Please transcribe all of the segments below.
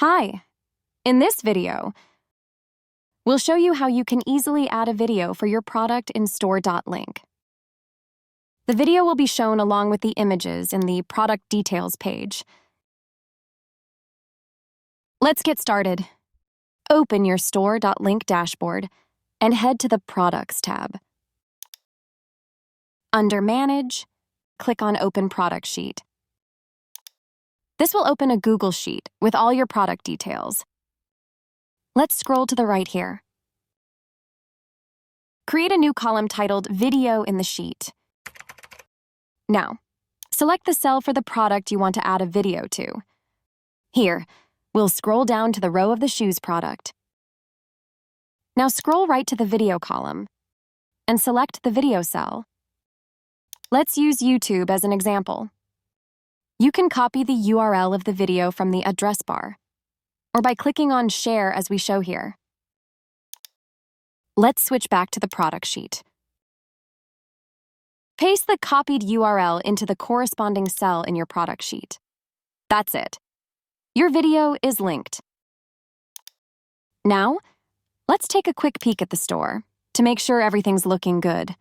Hi! In this video, we'll show you how you can easily add a video for your product in Store.link. The video will be shown along with the images in the Product Details page. Let's get started. Open your Store.link dashboard and head to the Products tab. Under Manage, click on Open Product Sheet. This will open a Google Sheet with all your product details. Let's scroll to the right here. Create a new column titled Video in the sheet. Now, select the cell for the product you want to add a video to. Here, we'll scroll down to the row of the shoes product. Now scroll right to the video column and select the video cell. Let's use YouTube as an example. You can copy the URL of the video from the address bar, or by clicking on Share as we show here. Let's switch back to the product sheet. Paste the copied URL into the corresponding cell in your product sheet. That's it. Your video is linked. Now, let's take a quick peek at the store to make sure everything's looking good.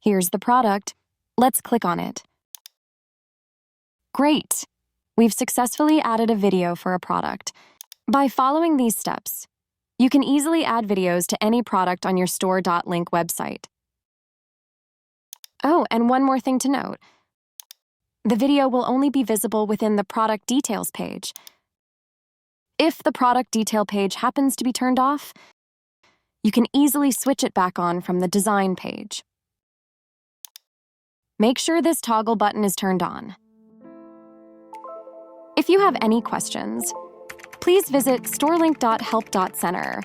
Here's the product. Let's click on it. Great! We've successfully added a video for a product. By following these steps, you can easily add videos to any product on your Store.link website. Oh, and one more thing to note. The video will only be visible within the Product Details page. If the Product Detail page happens to be turned off, you can easily switch it back on from the Design page. Make sure this toggle button is turned on. If you have any questions, please visit storelink.help.center